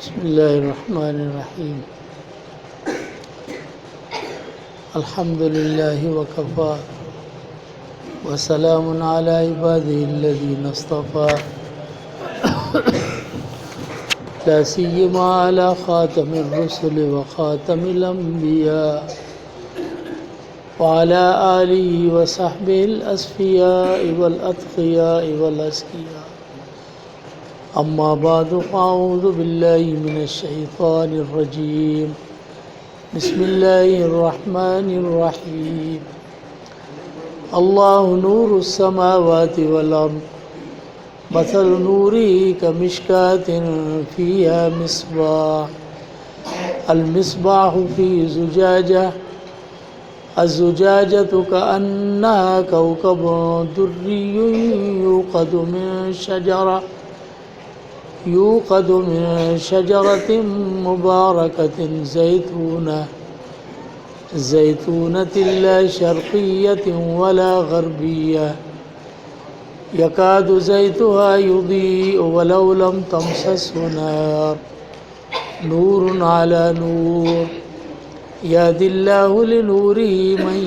बिस्मिल्लाहिर्रहमानिर्रहीम। अल्हम्दुलिल्लाहि वकफ़ा वसलामुन अला इबादिहिल्लज़ीना इस्तफ़ा ला सिय्यमा अला ख़ातमिर रुसुलि व ख़ातमिल अंबिया व अला आलिहि व सहबिहिल अस्फ़ियाइ वल अत्क़ियाइ वल अस्क़िया। अम्मा बादु फ़अऊज़ु बिल्लाहि मिनश शैतानिर रजीम। बिस्मिल्लाहिर्रहमानिर्रहीम। अल्लाहु नूरुस समावाति वल अर्द मसलु नूरिही कमिश्कातिन फ़ीहा मिस्बाह अल मिस्बाहु फ़ी ज़ुजाजह अज़्ज़ुजाजतु कअन्नहा कौकबुन दुर्रियुन यूक़दु मिन शजरतिन मुबारकतिन ज़ैतूनतिन ला शर्क़िय्यतिन वला ग़र्बिय्यह यकादु ज़ैतुहा युज़ीअु वलौ लम तमससहु नार नूरुन अला नूर यहदिल्लाहु लिनूरिही मन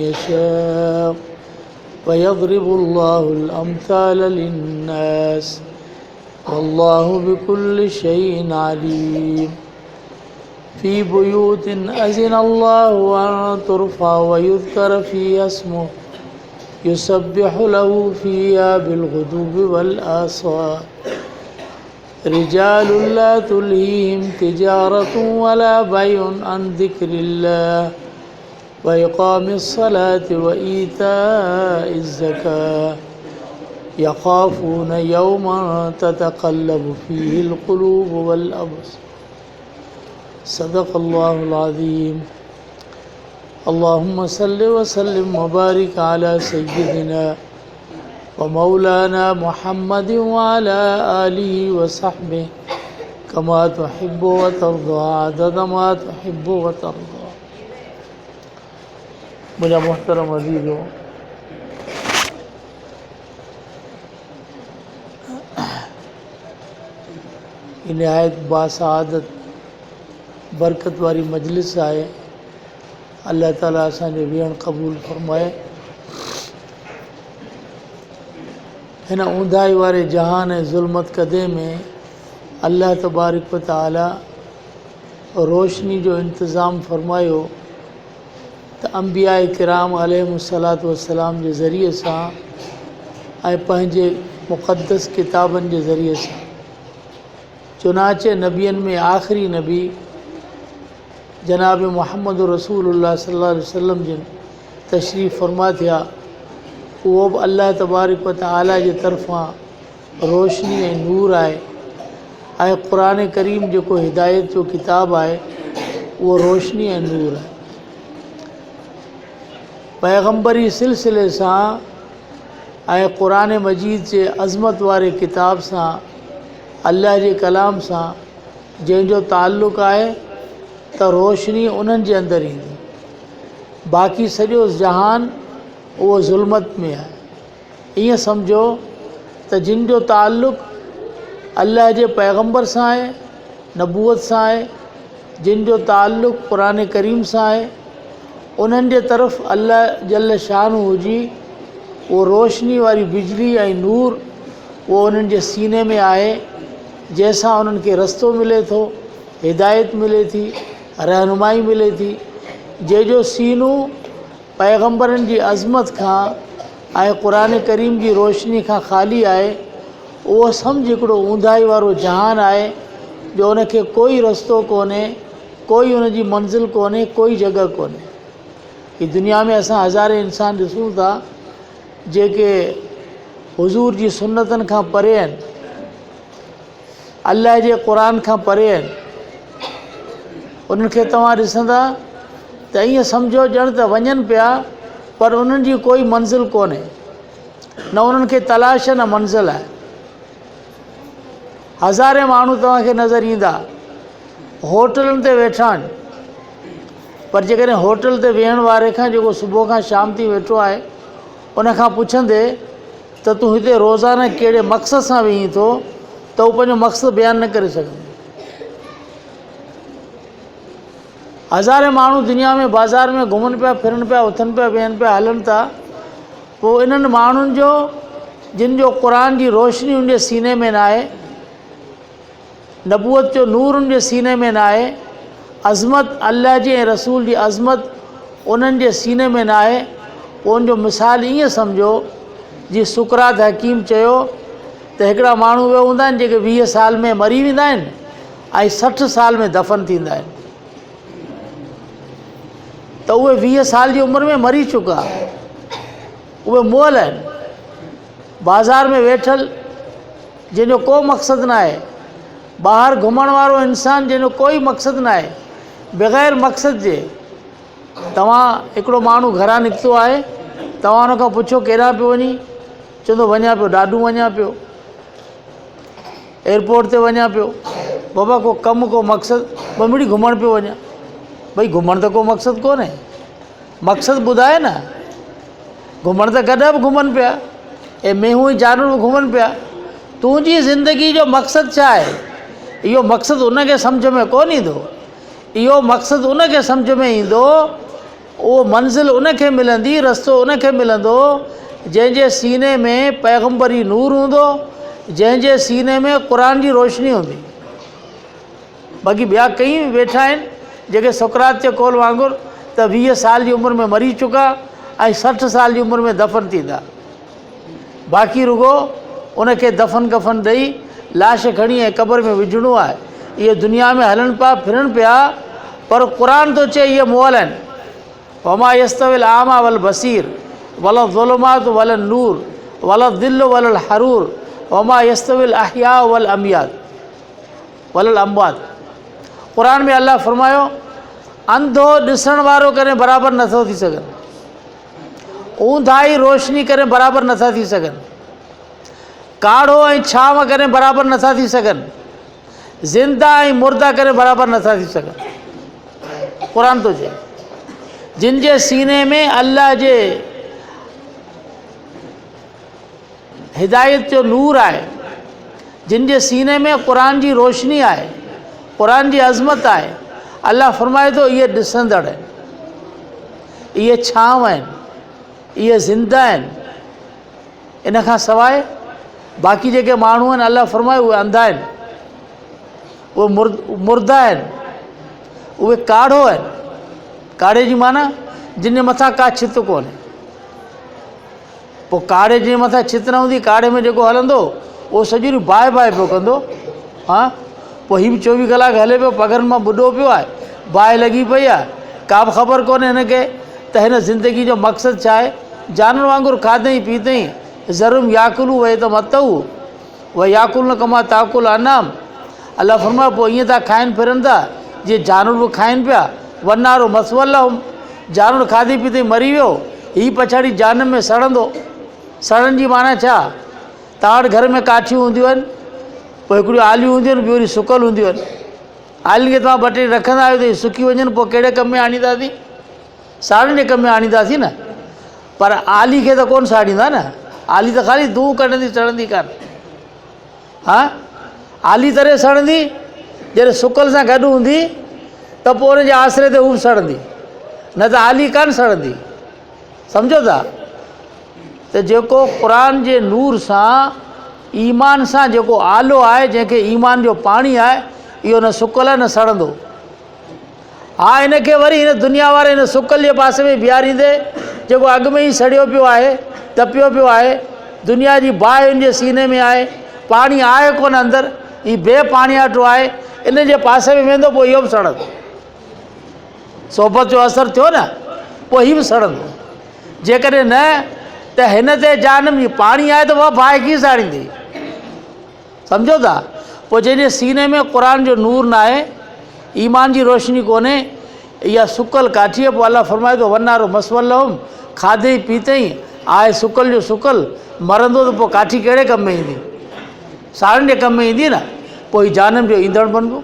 यशाअ व यज़रिबुल्लाहुल अम्साल लिन्नास वल्लाहु बिकुल्लि शैइन अलीम। फ़ी बुयूतिन अज़िनल्लाहु अन तुरफ़अ व युज़्करा फ़ीहा इस्मुहु युसब्बिहु लहु फ़ीहा बिलग़ुदुव्वि वल आसाल रिजालुन ला तुल्हीहिम तिजारतुन वला बैउन अन ज़िक्रिल्लाह व इक़ामिस्सलाति व ईताइज़ ज़काह यख़ाफ़ून यौमन ततक़ल्लबु फ़ीहिल क़ुलूबु वल अब्सार। सदक़ल्लाहुल अज़ीम। अल्लाहुम्मा सल्लि व सल्लिम व बारिक अला सय्यिदिना व मौलाना मुहम्मदिन व अला आलिहि व सहबिहि कमा तुहिब्बु व तर्दा अदद मा तुहिब्बु व तर्दा। मुझा मोहतरम अज़ीज़ों, निहायत बासआदत बरकत वारी मजलिस आहे। अल्लाह ताला असांजो विहण क़बूल फरमाए। हिन ऊंदाई वारे जहान ऐं ज़ुल्मत कदे में अल्लाह तबारक व तआला रोशनी जो इंतज़ाम फरमायो त अंबिया किराम अलैहिमुस्सलातु वस्सलाम जे ज़रिए सां ऐं पंहिंजे मुक़द्दस किताबनि जे ज़रिए सां। चुनाचे नबियनि में आख़िरी नबी जनाब मुहम्मद रसूलुल्लाह सल्लल्लाहु अलैहि वसल्लम जिन तशरीफ़ फरमा थिया। उहो बि अल्लाह तबारक व तआला जे तरफ़ां रोशनी ऐं नूर आहे ऐं क़ुरान करीम जेको हिदायत जो किताब आहे उहो रोशनी ऐं नूर आहे। पैगम्बरी सिलसिले सां ऐं क़ुरान मजीद जे अज़मत वारे किताब सां अल्लाह जे कलाम सां जंहिंजो ताल्लुक़ आहे त रोशनी उन्हनि जे अंदरि ईंदी। बाक़ी सॼो जहान उहो ज़ुल्मत में आहे। ईअं सम्झो त जिन जो ताल्लुक़ अल्लाह जे पैगम्बर सां आहे, नबूअत सां आहे, जिन जो ताल्लुक़ क़ुरान करीम सां आहे, उन्हनि जे तरफ़ अल्लाह जल शानु हुजी उहो रोशनी वारी बिजली ऐं नूर उहो उन्हनि जे सीने में आहे, जंहिंसां उन्हनि खे रस्तो मिले थो, हिदायत मिले थी, रहनुमाई मिले थी। जंहिंजो सीनो पैगम्बरनि जी अज़मत खां ऐं क़ुरान करीम जी रोशनी खां ख़ाली आहे, उहो सम्झ हिकिड़ो ऊंदाई वारो जहान आहे जो उनखे कोई रस्तो कोन्हे, कोई उनजी मंज़िल कोन्हे, कोई जॻह कोन्हे। ही दुनिया में असां हज़ारे इंसान ॾिसूं था जेके हुज़ूर जी सुन्नतनि खां परे आहिनि, अल्लाह जे क़ुरान खां परे आहिनि। उन्हनि खे तव्हां ॾिसंदा त ईअं सम्झो ॼण त वञनि पिया पर उन्हनि जी कोई मंज़िल कोन्हे, न उन्हनि खे तलाश न मंज़िल आहे। हज़ारे माण्हू तव्हांखे नज़र ईंदा होटलुनि ते वेठा आहिनि, पर जेकॾहिं होटल ते वेहण वारे खां जेको सुबुह खां शाम ताईं वेठो आहे उनखां पुछंदे त तूं हिते रोज़ाना कहिड़े मक़सद सां वेहीं थो त उहो पंहिंजो मक़सदु बयानु न करे सघंदो। हज़ारे माण्हू दुनिया में बाज़ार में घुमनि पिया, फिरनि पिया, उथनि पिया, वेहनि पिया, हलनि था। पोइ इन्हनि माण्हुनि जो जिन जो क़ुर जी रोशनी उनजे सीने में न आहे, नबूअत जो नूर उनजे सीने में न आहे, अज़मत अल्लाह जी ऐं रसूल जी अज़मत उन्हनि जे सीने में न आहे, पोइ उनजो मिसाल ईअं सम्झो जीअं सुकरात हकीम चयो त हिकिड़ा माण्हू उहे हूंदा आहिनि जेके 20 साल में मरी वेंदा आहिनि ऐं 60 साल में दफ़न थींदा आहिनि। त उहे 20 साल जी उमिरि में मरी चुका, उहे मुअल आहिनि, बाज़ार में वेठल जंहिंजो को मक़सदु न आहे, ॿाहिरि घुमण वारो इंसानु जंहिंजो कोई मक़सदु न आहे, बग़ैर मक़सद जे तव्हां हिकिड़ो माण्हू घरां निकितो आहे, तव्हां हुन खां पुछो केॾां पियो वञी, चवंदो वञा पियो ॾाढो वञा पियो, एयरपोर्ट ते वञा पियो, बाबा को कमु को मक़सदु, ॿ मिंट घुमणु पियो वञा। भई घुमण त को मक़सदु कोन्हे, मक़सदु ॿुधाए न। घुमण त गॾ बि घुमनि पिया, ऐं मेहूं ऐं जानवर बि घुमनि पिया। तुंहिंजी ज़िंदगी जो मक़सदु छा आहे? इहो मक़सदु उनखे सम्झ में कोन ईंदो, इहो मक़सदु उनखे सम्झ में ईंदो, उहो मंज़िल उनखे मिलंदी, रस्तो उनखे मिलंदो जंहिंजे सीने में पैगम्बरी नूर हूंदो, जंहिंजे सीने में क़ुर जी रोशनी हूंदी। बाक़ी ॿिया कई वेठा आहिनि जेके सुकरात जे कौल वांगुरु त 20 साल जी उमिरि में मरी चुका ऐं 60 साल जी उमिरि में दफ़न थींदा, बाक़ी रुगो उनखे दफ़न कफ़न ॾेई लाश खणी ऐं क़बर में विझणो आहे। इहे दुनिया में हलनि पिया फिरनि पिया, पर क़ुर थो चए इहे मुअल आहिनि। वमा यस्तविल आमा वल बसीर वल ज़ुलुमात वल नूर वल दिल वल हरूर वमा यस्तविल अहया वल अमयात वल अमवात। क़ुर में अल्लाह फरमायो अंधो ॾिसण वारो करे बराबरि नथो थी सघनि, ऊंधाई रोशनी करे बराबरि नथा थी सघनि, काढ़ो ऐं छांव करे बराबरि नथा थी सघनि, ज़िंदा ऐं मुर्दा करे बराबरि नथा थी सघनि। क़ुर थो चए जिन जे सीने में अल्लाह जे हिदायत जो नूर आहे, जिन जे सीने में क़ुर जी रोशनी आहे, क़ुर जी अज़मत आहे, अल्लाह फरमाए थो इहे ॾिसंदड़ आहिनि, इहे छांव आहिनि, इहे ज़िंदा आहिनि। इन खां सवाइ बाक़ी जेके माण्हू आहिनि अल्लाह फरमाए उहे अंधा आहिनि, उहे मुर्दा आहिनि, उहे काढ़ो आहिनि। काढ़े जी माना जिन जे मथां का छित कोन्हे। पोइ काढ़े जे मथां छित न हूंदी, काढ़े में जेको हलंदो उहो सॼी ॾींहुं बाहि बाहि पियो कंदो। हा पोइ हीउ बि 24 कलाक हले पियो, पगनि मां ॿुॾो पियो आहे, बाहि लॻी पई आहे, का बि ख़बर कोन्हे हिनखे त हिन ज़िंदगी जो मक़सदु छा आहे। जानवर वांगुरु खाधई पीतई, ज़रुम याकुलू वहे त मतऊ व याकुल न कमा ताकुल अनाम। अल्लाह फरमायो पोइ ईअं था खाइनि फिरनि था जीअं जानवर बि खाइनि पिया। वनारो मसवल जानवर खाधी पीती मरी वियो, हीउ पछाड़ी जान में सड़ंदो। सड़न जी माना छा? तव्हां वटि घर में काठियूं हूंदियूं आहिनि, पोइ हिकिड़ियूं आलियूं हूंदियूं आहिनि, ॿियूं वरी सुकल हूंदियूं आहिनि। आलियुनि खे तव्हां 2 टे रखंदा आहियो त सुकी वञनि, पोइ कहिड़े कम में आणींदासीं? साड़ियुनि जे कम में आणींदासीं न, पर आली खे त कोन साड़ींदा न, आली त ख़ाली धूं कढंदी, सड़ंदी कान। हा आली तरे सड़ंदी, जॾहिं सुकल सां गॾु हूंदी त पोइ हुनजे आसिरे ते हू बि सड़ंदी, न त आली कान सड़ंदी। सम्झो था त जेको क़ुर जे नूर सां ईमान सां जेको आलो आहे, जंहिंखे ईमान जो पाणी आहे, इहो न सुकल आहे न सड़ंदो। हा हिनखे वरी हिन दुनिया वारे हिन सुकल जे पासे में बीहारींदे जेको अॻु में ई सड़ियो पियो आहे, तपियो पियो आहे, दुनिया जी बाहि हिन जे सीने में आहे, पाणी आहे कोन अंदरि, हीउ बे पाणीआटो आहे, इन जे पासे में वेंदो पोइ इहो बि सड़ंदो। सोबत जो असरु थियो न, पोइ हीउ बि सड़ंदो। जेकॾहिं न त हिन ते जानम जी पाणी आहे त उहा बाहि कीअं साड़ींदी? सम्झो था। पोइ जंहिंजे सीने में क़ुर जो नूर न आहे, ईमान जी रोशनी कोन्हे, इहा सुकल काठी। पोइ अल्लाह फरमाए थो वनारो मसवल हुउमि, खाधई पीतई आहे सुकल जो सुकल, मरंदो त पोइ काठी कहिड़े कम में ईंदी? साड़ियुनि जे कम में ईंदी न। पोइ हीउ जानम जो ईंदड़ बणिबो,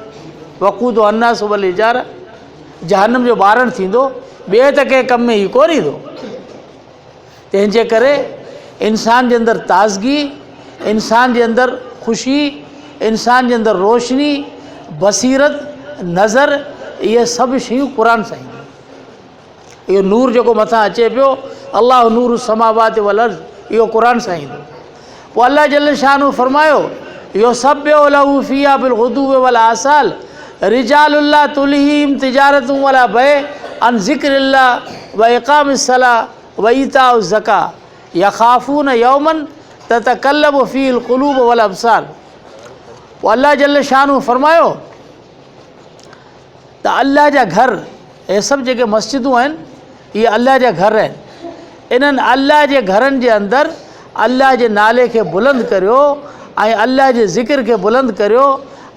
वक़ूद अन्नास वल हिजारा, जहन्नम जो ॿारणु थींदो, ॿिए त कंहिं कम में हीउ कोन ईंदो। तंहिंजे करे इंसान जे अंदरि ताज़गी, इंसान जे अंदरि ख़ुशी, इंसान जे अंदरि रोशनी, बसीरत, नज़र इहे सभु शयूं क़ुर सां ईंदियूं। इहो नूर जेको मथां अचे पियो, अल्लाह नूर समावात वल अर्ज़, इहो क़ुर सां ईंदो। पोइ अल्लाह जल शानहू फरमायो, इहो सभु लहू फ़ीहा बिलग़ुदुव्वि वल आसाल रिजालुल्लाह तुलहीम तिजारतुं वला बय अन ज़िक्रिल्लाह व इक़ामिस्सलाह व ईताउ ज़का यख़ाफ़ून यौमन ततकल्लबु फ़ीहिल क़ुलूब वल अबसार। पोइ अल्लाह जल शानहू फरमायो त अल्लाह जा घर, इहे सभु जेके मस्जिदूं आहिनि, इहे अल्लाह जा घर आहिनि। इन्हनि अल्लाह जे घरनि जे अंदरि अल्लाह जे नाले खे बुलंद करियो ऐं अल्लाह जे ज़िक्र खे बुलंद करियो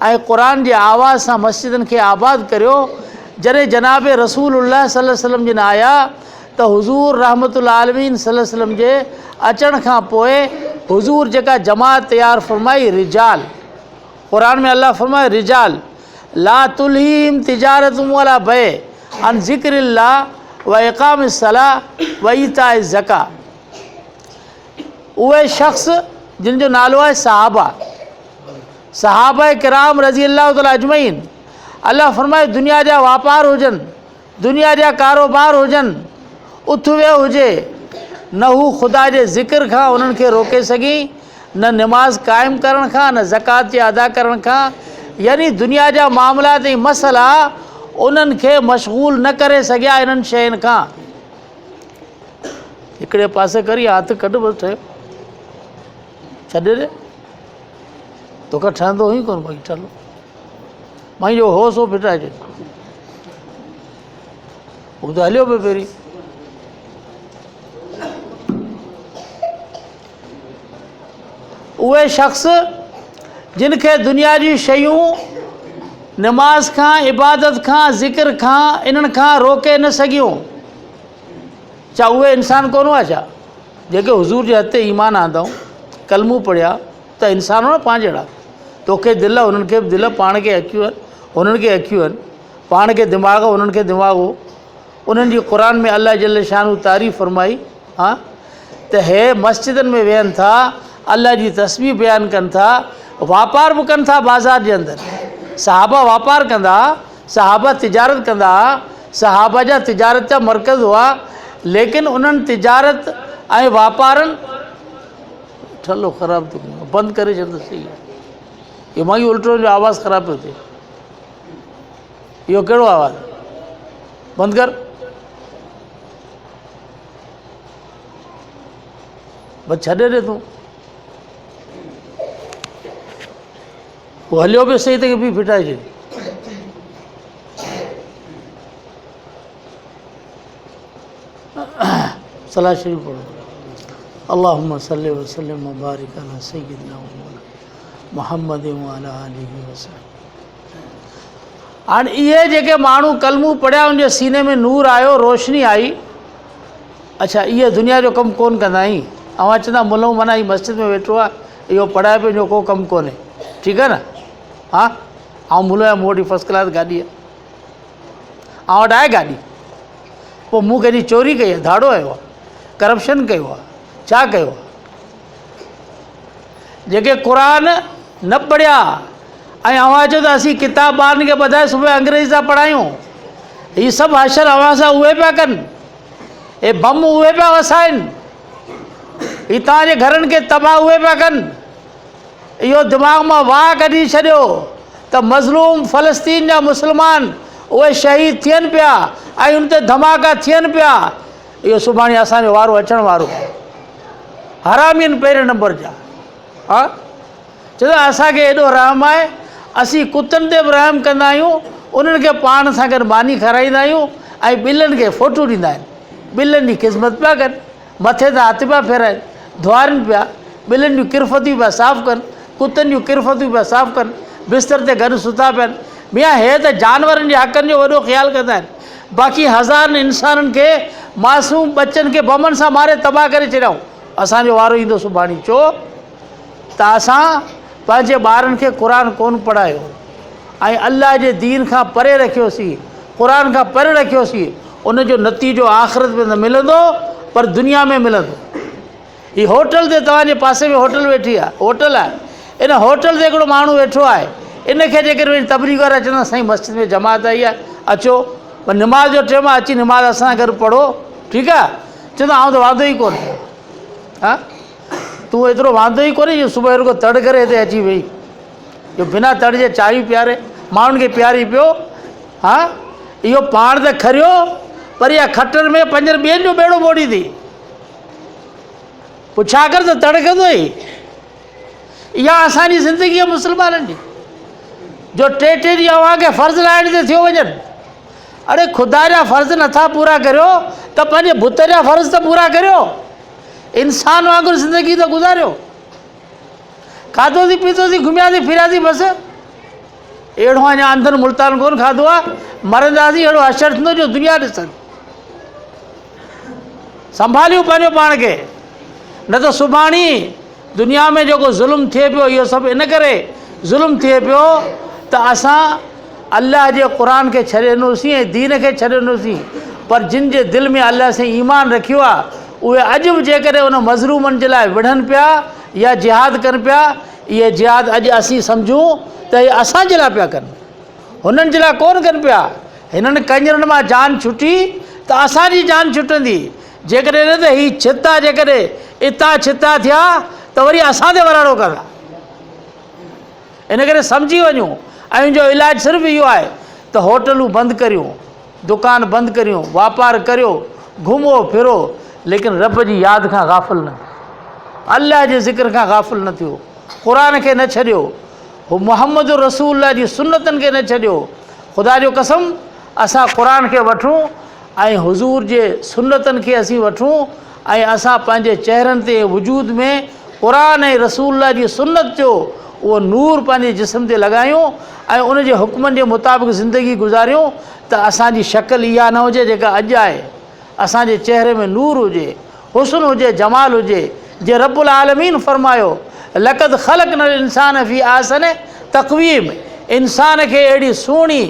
ऐं क़ुर जे आवाज़ सां मस्जिदनि खे आबाद करियो। जॾहिं जनाब रसूलुल्लाह सल्लल्लाहु अलैहि वसल्लम जिन आया त हुज़ूर रहमतुल आलमीन सल्लल्लाहु अलैहि वसल्लम जे अचण खां पोइ हुज़ूर जेका जमात तयारु फरमाई रिजाल, क़ुर में अल्लाह फरमाए रिजाल ला तुलहीम तिजारतुं वला बय अन ज़िक्रिल्लाह व इक़ामिस्सलाह व ईताइ ज़का। उहे शख़्स जिन जो नालो आहे सहाबा किराम रज़ी अल्लाह तआला अजमईन। अल्लाह फरमाए दुनिया जा वापार हुजनि, दुनिया जा कारोबार हुजनि, उथ वियो हुजे, न हू ख़ुदा जे ज़िक्र खां उन्हनि खे रोके सघी, न निमाज़ क़ाइमु करण खां, न ज़कात जे अदा करण खां, यानी दुनिया जा मामलात ऐं मसला उन्हनि खे मशगूल न करे सघिया इन्हनि शयुनि खां। हिकिड़े पासे करी हथ कढ बसि ठहियो, छॾे ॾे, तोखे ठहंदो ई कोन भई ठलो, मां जो होस हो फिटाइजे, हू त हलियो पियो पहिरीं। उहे शख़्स जिन खे दुनिया जी शयूं नमाज़ खां, इबादत खां, ज़िक्र खां, इन्हनि खां रोके न सघियूं, छा उहे इंसान कोन हुआ छा? जेके हुज़ूर जे हथ ते ईमान आंदऊं, कलमू पढ़िया, त इंसान हो न पाण जहिड़ा। तोखे दिलि, हुननि खे दिलि, पाण खे अखियूं आहिनि, हुननि खे अखियूं आहिनि, पाण खे दिमाग़, हुननि खे दिमाग़ हो। उन्हनि जी क़ुर में अल्लाह जल शानहू तारीफ़ फरमाई हा त हे मस्जिदनि में वेहनि था, अल्लाह जी तस्बीह बयानु कनि था, वापार बि कनि था बाज़ार जे अंदरि। सहाबा वापार कंदा, सहाबा तिजारत कंदा, सहाबा जा तिजारत जा मर्कज़ हुआ, लेकिन उन्हनि तिजारत ऐं वापारनि ठलो ख़राबु थो कयो, बंदि करे छॾियो सही आहे। इहो मां ई उल्टो जो आवाज़ु ख़राबु पियो थिए, इहो कहिड़ो आवाज़ु? बंदि कर, बसि छॾे ॾे तूं। पोइ हलियो पियो सही त बि फिटाइजे। सलाह शरीफ़ पढ़ो। अल्लाहुम्मा सल्लि व सल्लिम व बारिक अला सय्यिदिना मुहम्मद व अला आलिहि व सल्लम। हाणे इहे जेके माण्हू कलमू पढ़िया, उनजे सीने में नूर आयो, रोशनी आई। अच्छा, इहे दुनिया जो कमु कोन कंदा आहीं। अवां चवंदा मुलऊं माना ही मस्जिद में वेठो आहे, इहो पढ़ाए पियो, इहो को कमु कोन्हे, ठीकु आहे न? हा, ऐं मुलो आहे, मूं वटि फस्ट क्लास गाॾी आहे, ऐं वटि आहे गाॾी। पोइ मूं कॾहिं चोरी कई आहे, धाड़ो आयो आहे, करप्शन कयो आहे, छा कयो आहे? जेके क़ुर न पढ़िया ऐं अवां चओ त असीं किताब ॿारनि खे ॿधाए सुबुह अंग्रेज़ी था पढ़ायूं, हीअ सभु हशर अवां सां उहे पिया कनि, हे बम उहे पिया वसाइनि, हीअ तव्हांजे घरनि खे तबाह उहे पिया कनि। इहो दिमाग़ मां वाह कढी छॾियो त मज़लूम फ़लस्तीन जा मुस्लमान उहे शहीद थियनि पिया ऐं उन ते धमाका थियनि पिया। इहो सुभाणे असांजो वारो अचण वारो, हरामियुनि पहिरें नंबर जा। हा, चवंदा असांखे एॾो रहम आहे, असीं कुतनि ते बि रहम कंदा आहियूं, उन्हनि खे पाण सां गॾु मानी खाराईंदा आहियूं ऐं ॿिलनि खे फ़ोटू ॾींदा आहिनि। ॿिलनि जी ख़िदमत पिया कनि, मथे तां हथ पिया फेराइनि, धुआरनि पिया, ॿिलनि जूं किरफ़तियूं पिया साफ़ु कनि, कुतनि जूं किरफ़तियूं पिया साफ़ु कनि, बिस्तर ते गॾु सुता पिया आहिनि। मियां हे त जानवरनि जे हक़नि जो वॾो ख़्यालु कंदा आहिनि, बाक़ी हज़ारनि इंसाननि खे, मासूम बचनि खे बमनि सां मारे तबाह करे छॾियऊं। असांजो वारो ईंदो सुभाणे, छो त असां पंहिंजे ॿारनि खे क़ुर कोन पढ़ायो ऐं अल्लाह जे दीन खां परे रखियोसीं, क़ुर खां परे रखियोसीं। उनजो नतीजो आख़िरत में न मिलंदो पर दुनिया में मिलंदो। हीअ होटल ते, तव्हांजे पासे में होटल वेठी आहे, होटल आहे, इन होटल ते हिकिड़ो माण्हू वेठो आहे, इनखे जेकर वरी तबलीग वारा चवंदा साईं मस्जिद में जमात आई आहे, अचो पर निमाज़ जो टाइम आहे, अची निमाज़ असां गॾु पढ़ो, ठीकु आहे। चवंदो आउं त वांदो ई कोन्हे। हा, तूं एतिरो वांदो ई कोन्हे जो सुबुह रुगो तड़ करे हिते अची वई, जो बिना तड़ जे चांहि पीआरे माण्हुनि खे पीआरी पियो। हा, इहो पाण त खरियो, पर इहा खटर में 5 ॿियनि जो बेड़ो ॿोड़ी थी। पोइ छा कर त तड़ कंदो ई। इहा असांजी ज़िंदगी आहे मुस्लमाननि जी, जो 3 ॾींहं अव्हांखे फ़र्ज़ु लाइण ते थियो वञनि। अड़े ख़ुदा जा फ़र्ज़ नथा पूरा करियो त पंहिंजे बुत जा फ़र्ज़ त पूरा करियो, इंसान वांगुरु ज़िंदगी त गुज़ारियो। खाधोसीं पीतोसीं घुमियासीं फिरियासीं बसि, अहिड़ो अञा अंदरि मुल्तान कोन खाधो आहे। मरंदासीं अहिड़ो असरु थींदो जो दुनिया ॾिसनि। संभालियूं पंहिंजो पाण खे, न त सुभाणे दुनिया में जेको ज़ुल्म थिए पियो, इहो सभु इन करे ज़ुल्म थिए पियो त असां अल्लाह जे क़ुर खे छॾे ॾिनोसीं ऐं दीन खे छॾे ॾिनोसीं। पर जिन जे दिलि में अल्लाह सां ईमान रखियो आहे, उहे अॼु बि जेकॾहिं उन मज़लूमनि जे लाइ विढ़नि पिया या जिहाद कनि पिया, इहे जिहाद अॼु असीं सम्झूं त इहे असांजे लाइ पिया कनि, हुननि जे लाइ कोन कनि पिया। हिननि कंजरनि मां जान छुटी त असांजी जान छुटंदी। जेकॾहिं न त हीअ छिता जेकॾहिं इतां छिता थिया त वरी असां ते वराड़ो कंदा। इन करे सम्झी वञूं, ऐं जो इलाजु सिर्फ़ु इहो आहे त होटलूं बंदि करियूं, दुकान बंदि करियूं, वापारु करियो, घुमो फिरो, लेकिन रब जी यादि खां गाफ़िल न, अल्लाह जे ज़िक्र खां गाफ़िल न थियो, क़ुर खे न छॾियो, हू मुहम्मद रसूल जी सुन्नतनि खे न छॾियो। ख़ुदा जो कसम असां क़ुर खे वठूं ऐं हुज़ूर जे सुन्नतनि खे असीं वठूं ऐं असां पंहिंजे चहिरनि ते वजूद में क़ुर ऐं रसूल जी सुन्नत जो उहो नूर पंहिंजे जिस्म ते लॻायूं ऐं उन जे हुक्मनि जे मुताबिक़ ज़िंदगी गुज़ारियूं त असांजी शकल इहा न हुजे जेका अॼु आहे। असांजे चहिरे में नूर हुजे, हुस्न हुजे, जमाल हुजे। जे रब्बुल आलमीन फरमायो लक़द ख़लक़नल इंसान फ़ी अहसन तक़वीम, इंसान खे अहिड़ी सुहिणी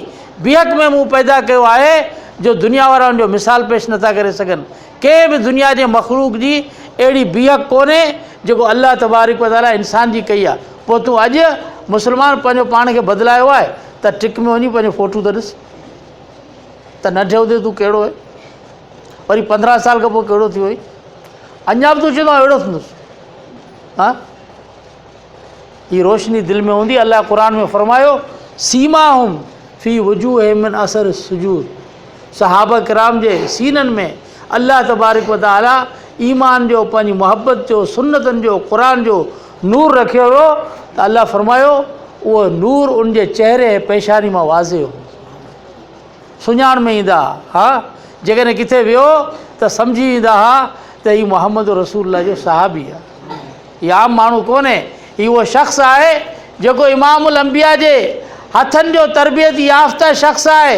बीहक में मूं पैदा कयो आहे जो दुनिया वारा हुनजो मिसाल पेश नथा करे सघनि। कंहिं बि दुनिया जे मख़लूक जी अहिड़ी बीहक कोन्हे जेको अल्लाह तबारक व तआला इंसान जी कई आहे। पोइ तूं अॼु मुस्लमान पंहिंजो पाण खे बदिलायो आहे त टिक में वञी पंहिंजो फ़ोटू त ॾिस त नंढे हूंदे तूं कहिड़ो आहे, वरी 15 साल खां पोइ कहिड़ो थियो हुई, अञा बि तूं चवंदो अहिड़ो थींदुसि। हा, हीअ रोशनी दिलि में हूंदी। अल्लाह क़ुर में फरमायो सीमाहुम फ़ी वजूहिहिम मिन असर सुजूद, सहाबा किराम जे सीननि में अल्लाह तबारक व तआला ईमान जो, पंहिंजी मुहबत जो, सुन्नतनि जो, क़ुर जो नूर रखियो हुयो त अल्लाह फरमायो उहो नूर उनजे चहिरे ऐं पेशानी मां वाज़े हो, सुञाण में ईंदा। हा, जेकॾहिं किथे वियो त सम्झी ईंदा हा त हीउ मुहम्मद रसूल जो सहाबी आहे, हीउ आम माण्हू कोन्हे। हीउ उहो शख़्स आहे जेको इमामुल अंबिया जे हथनि जो तरबियत याफ़्ता शख़्स आहे।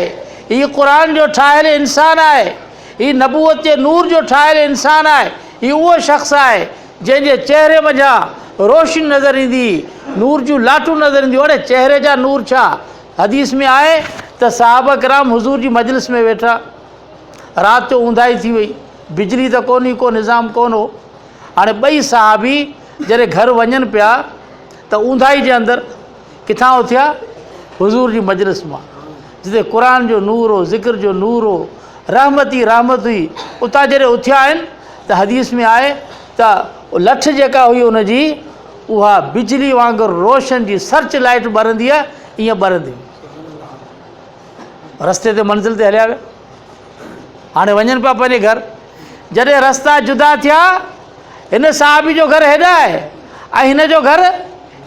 हीउ क़ुर जो ठाहियलु इंसानु आहे, हीउ नबूअत जे नूर जो ठहियलु इंसानु आहे। हीउ उहो शख़्स आहे जंहिंजे चहिरे मथां रोशनी नज़र ईंदी, नूर जूं लाटूं नज़र ईंदियूं। अड़े चहिरे जा नूर छा, हदीस में आहे त सहाबा किराम हुज़ूर जी मजलिस में वेठा, राति जो ऊंदाही थी वई, बिजली त कोन्हे, को निज़ाम कोन हो। हाणे 2 सहाबी जॾहिं घर वञनि पिया त ऊंदाही जे अंदरि किथां उथिया, हुज़ूर जी मजलिस मां, जिते क़ुर जो नूर हो, ज़िक्र जो नूर हो, रहमत ई रहमत हुई। उतां जॾहिं उथिया आहिनि त हदीस में आहे त लठ जेका हुई उनजी उहा बिजली वांगुरु रोशन जी सर्च लाइट ॿरंदी आहे, ईअं ॿरंदी। रस्ते ते मंज़िल ते हलिया विया, हाणे वञनि पिया पंहिंजे घर। जॾहिं रस्ता जुदा थिया, हिन साहबी जो घर हेॾा आहे ऐं हिन जो घर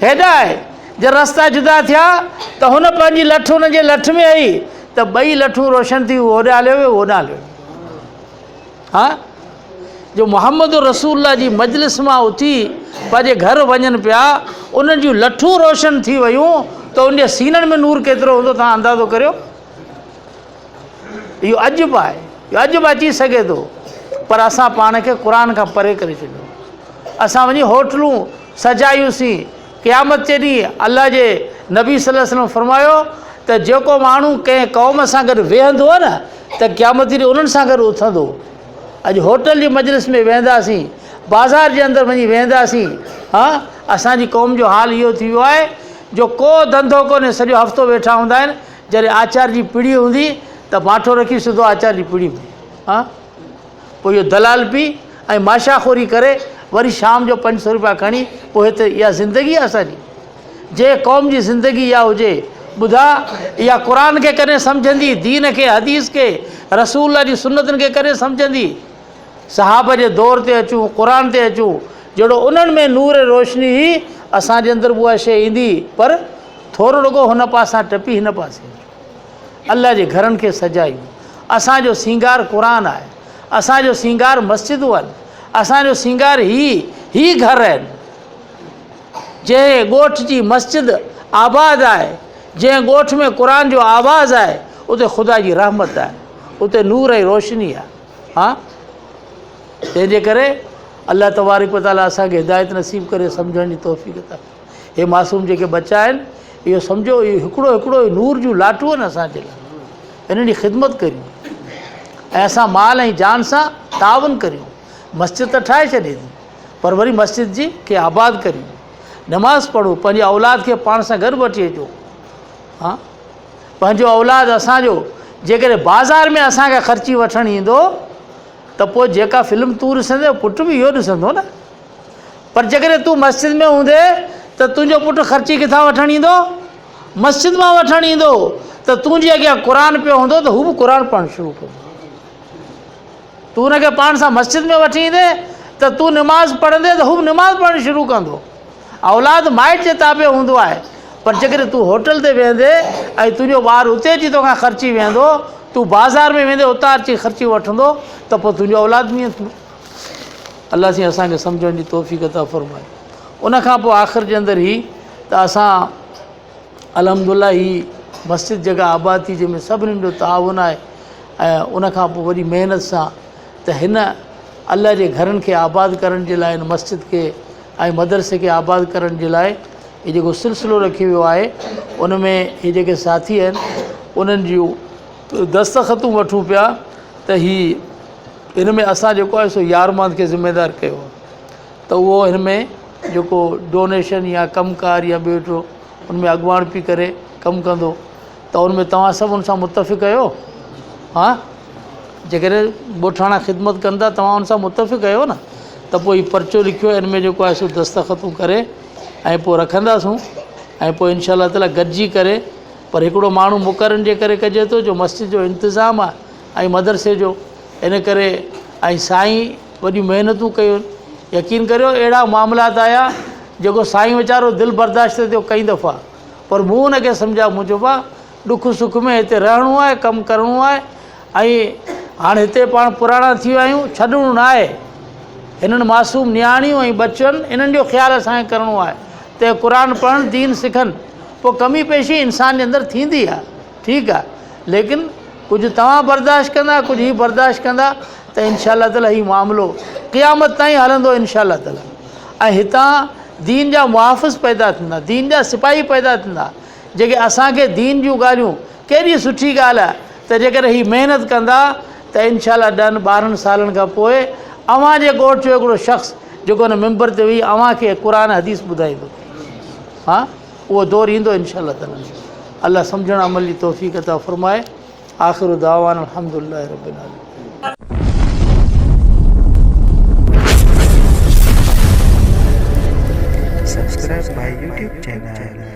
हेॾा आहे। जॾहिं रस्ता जुदा थिया त हुन पंहिंजी लठ हुन जे लठ में आई त 2 लठूं रोशन थी, होॾे हलियो वियो, होॾे हलियो। हा, जो मुहम्मद रसूल जी मजलिस मां उथी पंहिंजे घर वञनि पिया, उन्हनि जूं लठूं रोशन थी वियूं त उनजे सीननि में नूर केतिरो हूंदो तव्हां अंदाज़ो करियो। इहो अॼु बि आहे, इहो अॼु बि अची सघे थो, पर असां पाण खे क़ुर खां परे करे छॾियो। असां वञी होटलूं सजायूंसीं। क़यामत जे ॾींहुं अल्लाह जे नबी सल्लल्लाहु अलैहि वसल्लम फरमायो त जेको माण्हू कंहिं क़ौम सां गॾु वेहंदो आहे न त क़यामत जे ॾींहुं उन्हनि सां गॾु उथंदो। अॼु होटल जी मजलिस में वेंदासीं, बाज़ार जे अंदरि वञी वेंदासीं। हा, असांजी क़ौम जो हाल इहो थी वियो आहे जो को धंधो कोन्हे, सॼो हफ़्तो वेठा हूंदा आहिनि। जॾहिं आचार्य जी पीढ़ी हूंदी त बाठो रखी सिधो आचार्य जी पीढ़ी में, हा, पोइ इहो दलाल पी ऐं माशाखोरी करे वरी शाम जो 500 रुपया खणी पोइ हिते इहा ज़िंदगी आहे असांजी। जे क़ौम जी ज़िंदगी इहा हुजे, ॿुधा, इहा क़ुर खे कॾहिं सम्झंदी, दीन खे, हदीस खे, रसूल जी सुन्नतनि खे कॾहिं सम्झंदी। सहाब जे दौर ते अचूं, क़ुर ते अचूं, जहिड़ो उन्हनि में नूर रोशनी ई असांजे अंदरि उहा शइ ईंदी, पर थोरो रुॻो हुन पासां टपी हिन पासे अल्लाह जे घरनि खे सजायूं। असांजो सींगार क़ुर आहे, असांजो सींगार मस्जिदूं आहिनि, असांजो सींगार ही घर आहिनि। जंहिं ॻोठ जी मस्जिद आबाद आहे, जंहिं ॻोठ में क़ुर जो आवाज़ु आहे, उते ख़ुदा जी रहमत आहे, उते नूर ऐं रोशनी आहे। हा, तंहिंजे करे अल्लाह तबारक व तआला असांखे हिदायत नसीब करे सम्झण जी तौफ़ीक़ अता। हे मासूम जेके बच्चा आहिनि, इहो सम्झो इहो हिकिड़ो हिकिड़ो नूर जूं लाटूं आहिनि असांजे लाइ। इन्हनि जी ख़िदमत करियूं ऐं असां माल ऐं जान सां तावन करियूं। मस्जिद त ठाहे छॾे थी, पर वरी मस्जिद जी खे आबाद करियूं, नमाज़ पढ़ूं, पंहिंजे औलाद खे पाण सां गॾु वठी अचो। हा, पंहिंजो औलाद असांजो जेकॾहिं बाज़ार में असांखे ख़र्ची वठणु ईंदो त पोइ जेका फिल्म तूं ॾिसंदे पुटु बि इहो ॾिसंदो न। पर जेकॾहिं तूं मस्जिद में हूंदे त तुंहिंजो पुटु ख़र्ची किथां वठणु ईंदो? मस्जिद मां वठणु ईंदो। त तुंहिंजे अॻियां क़ुर पियो हूंदो त हू बि क़ुर पढ़णु शुरू कंदो। तूं हुनखे पाण सां मस्जिद में वठी ईंदे त तूं निमाज़ पढ़ंदे त हू बि निमाज़ पढ़णु शुरू कंदो। औलाद माइट जे ताबे हूंदो आहे, पर जेकॾहिं तूं होटल ते वेंदे ऐं तुंहिंजो ॿारु उते अची तोखां ख़र्ची वेंदो, तूं बाज़ार में वेंदे उतां अची ख़र्ची वठंदो, त पोइ तुंहिंजो औलाद बि ईअं थींदो। अलाह साईं असांखे सम्झण जी तौफ़ीक़ अता फ़रमाए। उनखां पोइ आख़िर जे अंदरि ई त असां अल्हम्दुलिल्लाह ही मस्जिद जॻह आबाद थी, जंहिंमें सभिनीनि जो ताउन आहे, ऐं उनखां पोइ वरी महिनत सां त हिन अल्लाह जे घरनि खे आबाद करण जे लाइ, हिन मस्जिद खे ऐं मदरसे खे आबाद करण जे लाइ हीउ जेको सिलसिलो रखियो वियो आहे, उन में हीअ जेके साथी आहिनि उन्हनि जूं दस्तख़तूं वठूं पिया त हिन में असां जेको आहे सो यारमान खे ज़िम्मेदार कयो आहे। त उहो हिन में जेको डोनेशन या कमकार या ॿियो उन में अॻुवाण पई करे कमु कंदो, त उन में तव्हां सभु उन सां मुतफ़िक़ आहियो? हा, जेकॾहिं ॻोठाणा ख़िदमत कंदा तव्हां उन सां मुतफ़िक़ आहियो न, त पोइ हीउ पर्चो लिखियो, हिन में जेको आहे सो दस्तख़तूं करे ऐं पोइ रखंदासूं, ऐं पोइ इनशा अल्लाह ताला गॾिजी करे, पर हिकिड़ो माण्हू मुक़ररनि जे करे कजे थो जो मस्जिद जो इंतिज़ामु आहे ऐं मदरसे जो, इन करे ऐं साईं वॾियूं महिनतूं कयूं। यकीन करियो अहिड़ा मामलात आया जेको साईं वीचारो दिलि बर्दाश्त थियो कई दफ़ा, पर मूं हुनखे सम्झा, मूं चयो भाउ ॾुख सुख में हिते रहणो आहे, कमु करिणो आहे, ऐं हाणे हिते पाण पुराणा थी विया आहियूं, छॾिणो न आहे। हिननि मासूम नियाणियूं ऐं बचनि इन्हनि जो ख़्यालु असांखे करिणो आहे त क़ुर पढ़नि, दीन सिखनि। पोइ कमी पेशी इंसान जे अंदरि थींदी आहे, ठीकु आहे, लेकिन कुझु तव्हां बर्दाश्त कंदा, कुझु हीअ बर्दाश्त कंदा, त इनशा अल्लाह ताला हीउ मामिलो क़यामत ताईं हलंदो इनशा अल्लाह ताला। ऐं हितां दीन जा मुहाफ़िज़ पैदा थींदा, दीन जा सिपाही पैदा थींदा, जेके असांखे दीन जूं ॻाल्हियूं, केॾी सुठी ॻाल्हि आहे त जेकॾहिं हीअ महिनत कंदा त इनशा अल्लाह 10-12 सालनि खां पोइ अव्हां जे ॻोठ जो हिकिड़ो शख़्स जेको हुन मेंबर ते वेही अव्हांखे क़ुर हदीस ॿुधाईंदो, हा, उहो दौरु ईंदो इनशा अल्लाह ताला। अल्लाह सम्झण अमल जी तौफ़ीक़ अता फ़रमाए। आख़िर दावाना अल्हम्दुलिल्लाहि रब्बिल आलमीन। Subscribe my YouTube channel.